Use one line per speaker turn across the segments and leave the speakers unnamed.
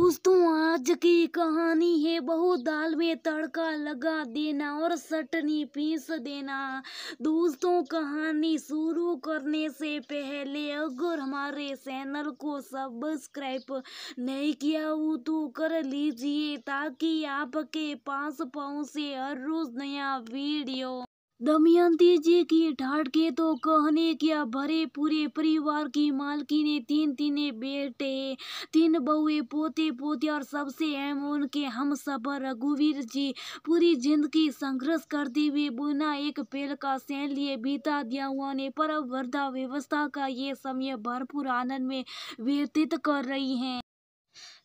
दोस्तों, आज की कहानी है बहू दाल में तड़का लगा देना और चटनी पीस देना। दोस्तों, कहानी शुरू करने से पहले अगर हमारे चैनल को सब्सक्राइब नहीं किया हो तो कर लीजिए ताकि आपके पास पहुंचे हर रोज नया वीडियो। दमयंती जी की ठाठ के तो कहने क्या, भरे पूरे परिवार की मालकिन, तीन बेटे, 3 बहुए, पोते पोते और सबसे अहम उनके हमसफर रघुवीर जी। पूरी जिंदगी संघर्ष करते हुए बिना एक पेड़ का सैन लिए बीता दिया उन्होंने, पर अब वृद्धावस्था का ये समय भरपूर आनंद में व्यतीत कर रही हैं।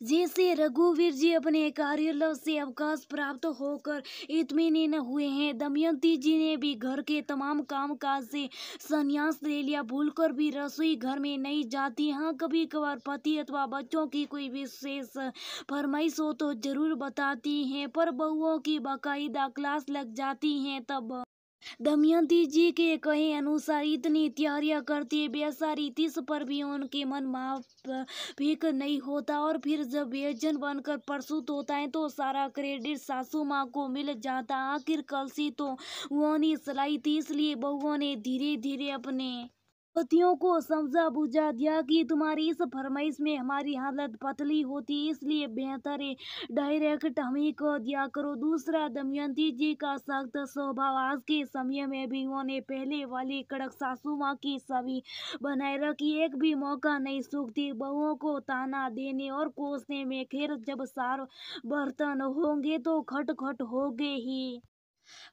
जैसे रघुवीर जी अपने कार्यालय से अवकाश प्राप्त होकर इत्मीनान हुए हैं, दमयंती जी ने भी घर के तमाम काम काज से संन्यास ले लिया। भूलकर भी रसोई घर में नहीं जाती। हाँ, कभी कभार पति अथवा बच्चों की कोई विशेष फरमाइश हो तो जरूर बताती हैं, पर बहुओं की बाकायदा क्लास लग जाती हैं तब। दमयंती जी के कहे अनुसार इतनी तैयारियां करती है बेचारी, तीस पर भी उनके मन माफिक नहीं होता, और फिर जब व्यंजन बनकर प्रस्तुत होता है तो सारा क्रेडिट सासू माँ को मिल जाता। आखिर कलसी तो उन्होंने चलाई थी, इसलिए बहुओं ने धीरे धीरे अपने पतियों को समझा बुझा दिया कि तुम्हारी इस फरमाइश में हमारी हालत पतली होती, इसलिए बेहतर है डायरेक्ट हम ही कह दिया करो। दूसरा, दमयंती जी का सख्त स्वभाव। आज के समय में भी उन्होंने पहले वाली कड़क सासू माँ की छवि बनाए रखी। एक भी मौका नहीं सूखती बहुओं को ताना देने और कोसने में। खैर, जब सार बर्तन होंगे तो खटखट होगे ही।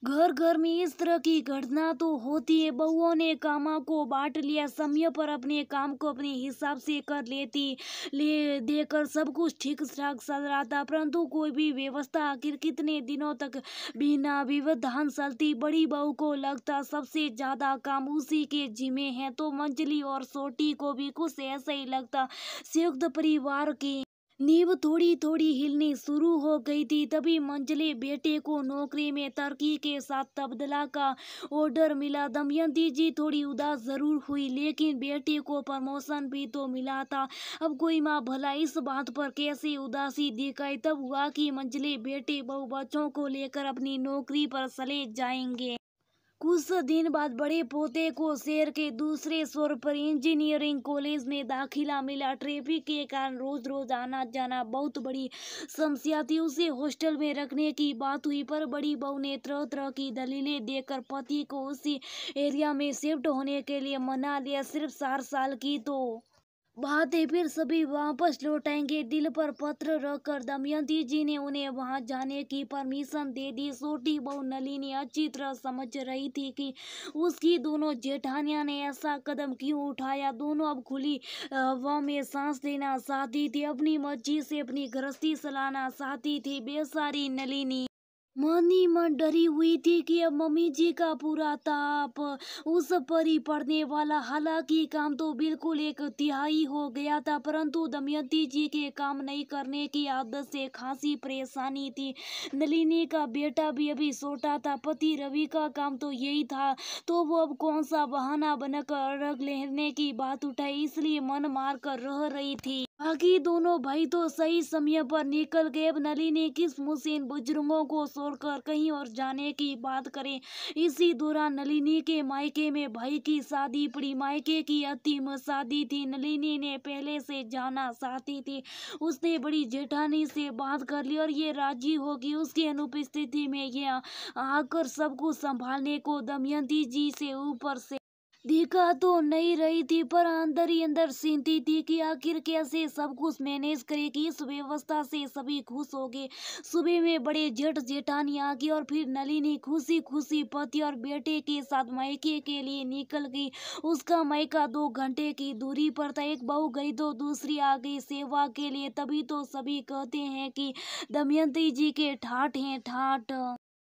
घर घर में इस तरह की घटना तो होती है। बहुओं ने कामों को बांट लिया, समय पर अपने काम को अपने हिसाब से कर लेती, ले देकर सब कुछ ठीक ठाक चल रहा था, परंतु कोई भी व्यवस्था आखिर कितने दिनों तक बिना व्यवधान चलती। बड़ी बहू को लगता सबसे ज्यादा काम उसी के जिम्मे है, तो मंजली और छोटी को भी कुछ ऐसा ही लगता। संयुक्त परिवार की नींव थोड़ी थोड़ी हिलनी शुरू हो गई थी। तभी मंजले बेटे को नौकरी में तरक्की के साथ तबादला का ऑर्डर मिला। दमयंती जी थोड़ी उदास जरूर हुई, लेकिन बेटे को प्रमोशन भी तो मिला था। अब कोई माँ भला इस बात पर कैसे उदासी दिखाए। तब हुआ कि मंजले बेटे बहु बच्चों को लेकर अपनी नौकरी पर चले जाएंगे। कुछ दिन बाद बड़े पोते को शहर के दूसरे छोर पर इंजीनियरिंग कॉलेज में दाखिला मिला। ट्रैफिक के कारण रोज रोज आना जाना बहुत बड़ी समस्या थी। उसे हॉस्टल में रखने की बात हुई, पर बड़ी बहू ने तरह तरह की दलीलें देकर पति को उसी एरिया में शिफ्ट होने के लिए मना लिया। सिर्फ 4 साल की तो बात है, फिर सभी वापस लौटाएंगे। दिल पर पत्र रखकर दमयंती जी ने उन्हें वहां जाने की परमिशन दे दी। छोटी बहू नलिनी अच्छी तरह समझ रही थी कि उसकी दोनों जेठानियां ने ऐसा कदम क्यों उठाया। दोनों अब खुली हवा में सांस लेना चाहती थी, अपनी मर्जी से अपनी गृहस्थी चलाना चाहती थी। बेचारी नलिनी मन ही मन डरी हुई थी कि अब मम्मी जी का पूरा ताप उस पर ही पड़ने वाला। हालांकि काम तो बिल्कुल 1/3 हो गया था, परंतु दमयंती जी के काम नहीं करने की आदत से खासी परेशानी थी। नलिनी का बेटा भी अभी छोटा था, पति रवि का काम तो यही था, तो वो अब कौन सा बहाना बनकर अलग लेने की बात उठाई, इसलिए मन मार कर रह रही थी। बाकी दोनों भाई तो सही समय पर निकल गए। अब नलिनी किस मुंह से इन बुजुर्गों को छोड़कर कहीं और जाने की बात करें। इसी दौरान नलिनी के मायके में भाई की शादी पड़ी। मायके की अंतिम शादी थी, नलिनी ने पहले से जाना चाहती थी। उसने बड़ी जेठानी से बात कर ली और ये राजी होगी उसकी अनुपस्थिति में ये आकर सब कुछ संभालने को। दमयंती जी से ऊपर से दिखा तो नहीं रही थी, पर अंदर ही अंदर चिंतित थी कि आखिर कैसे सब कुछ मैनेज करेगी। इस व्यवस्था से सभी खुश हो गए। सुबह में बड़े जेठ जेठानी आ गई और फिर नलिनी खुशी खुशी पति और बेटे के साथ मायके के लिए निकल गई। उसका मायका 2 घंटे की दूरी पर था। एक बहू गई तो दूसरी आ गई सेवा के लिए। तभी तो सभी कहते हैं कि दमयंती जी के ठाठ हैं ठाठ।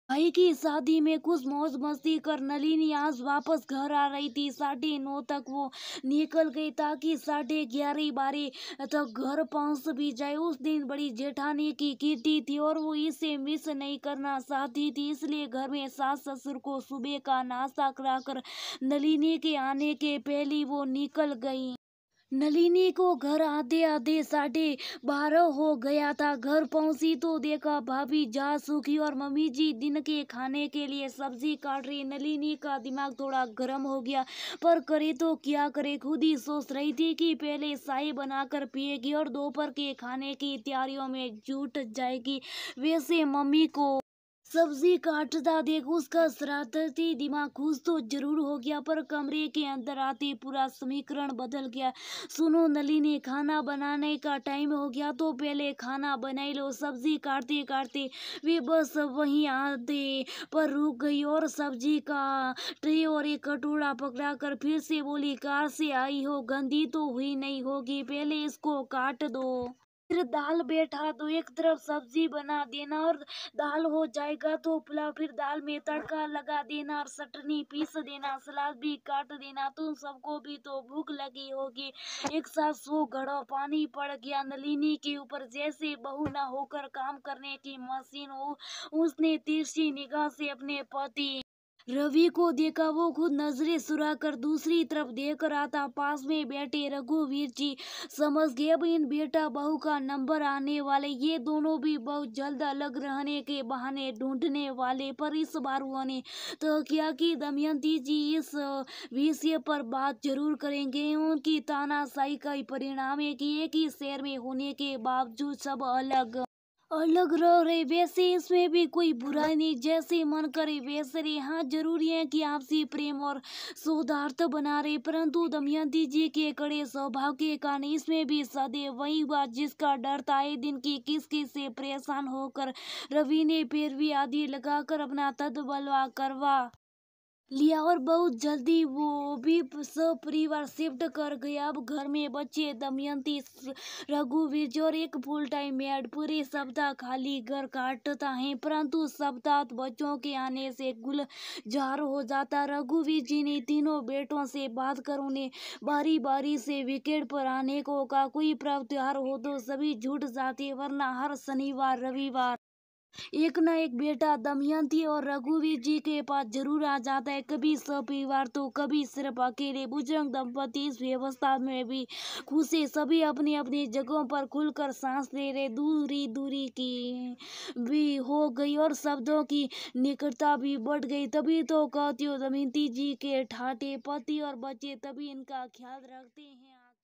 भाई की शादी में कुछ मौज मस्ती कर नलिनी आज वापस घर आ रही थी। 9:30 तक वो निकल गई ताकि 11:30-12 तक घर पहुंच भी जाए। उस दिन बड़ी जेठानी की किटी थी और वो इसे मिस नहीं करना चाहती थी, इसलिए घर में सास ससुर को सुबह का नाश्ता कराकर नलिनी के आने के पहले वो निकल गई। नलिनी को घर आते आते 12:30 हो गया था। घर पहुंची तो देखा भाभी जा सूखी और मम्मी जी दिन के खाने के लिए सब्जी काट रही। नलिनी का दिमाग थोड़ा गर्म हो गया, पर करे तो क्या करे। खुद ही सोच रही थी कि पहले चाय बनाकर पिएगी और दोपहर के खाने की तैयारियों में जुट जाएगी। वैसे मम्मी को सब्जी काटता देख उसका शरारती दिमाग खुश तो जरूर हो गया, पर कमरे के अंदर आते पूरा समीकरण बदल गया। सुनो नलिनी, खाना बनाने का टाइम हो गया तो पहले खाना बनाई लो। सब्जी काटते काटते वे बस वहीं आते पर रुक गई और सब्जी का ट्रे और एक कटोरा पकड़ा कर फिर से बोली, कार से आई हो, गंदी तो हुई नहीं होगी, पहले इसको काट दो। फिर दाल बैठा दो, एक तरफ सब्जी बना देना और दाल हो जाएगा तो पुलाव, फिर दाल में तड़का लगा देना और चटनी पीस देना, सलाद भी काट देना। तुम सबको भी तो भूख लगी होगी। एक साथ 100 घड़ा पानी पड़ गया नलिनी के ऊपर, जैसे बहू न होकर काम करने की मशीन हो। उसने तिरछी निगाह से अपने पति रवि को देखा। वो खुद नजरें चुरा कर दूसरी तरफ देख रहा था। पास में बैठे रघुवीर जी समझ गए अब इन बेटा बहू का नंबर आने वाले। ये दोनों भी बहुत जल्द अलग रहने के बहाने ढूंढने वाले। पर इस बार उन्होंने तो किया कि दमयंती जी इस विषय पर बात जरूर करेंगे। उनकी तानाशाही का ही परिणाम है कि एक ही शहर में होने के बावजूद सब अलग अलग रह रहे। वैसे इसमें भी कोई बुराई नहीं, जैसे मन करे वैसे रहे। हाँ, जरूरी है कि आपसी प्रेम और सौहार्द बना रहे, परंतु दमयंती जी के कड़े स्वभाव के कारण इसमें भी सदैव वही बात जिसका डर था। आए दिन की किसकी से परेशान होकर रवि ने पैरवी आदि लगाकर अपना तदबलवा करवा लिया और बहुत जल्दी वो भी सब परिवार शिफ्ट कर गया। अब घर में बच्चे दमयंती, रघुवीर और एक फुल टाइम मेड। पूरे सप्ताह खाली घर काटता है, परंतु सप्ताह बच्चों के आने से गुलजार हो जाता। रघुवीर जी ने तीनों बेटों से बात कर उन्हें बारी बारी से विकेट पर आने को कहा। कोई पर्व त्योहार हो तो सभी जुट जाते, वरना हर शनिवार रविवार एक न एक बेटा दमयंती और रघुवीर जी के पास जरूर आ जाता है। कभी सपरिवार तो कभी सिर्फ अकेले। बुजुर्ग दंपति इस व्यवस्था में भी खुश है। सभी अपनी अपनी जगहों पर खुलकर सांस ले रहे। दूरी दूरी की भी हो गई और शब्दों की निकटता भी बढ़ गई। तभी तो कहती हो दमयंती जी के ठाटे पति और बच्चे तभी इनका ख्याल रखते हैं।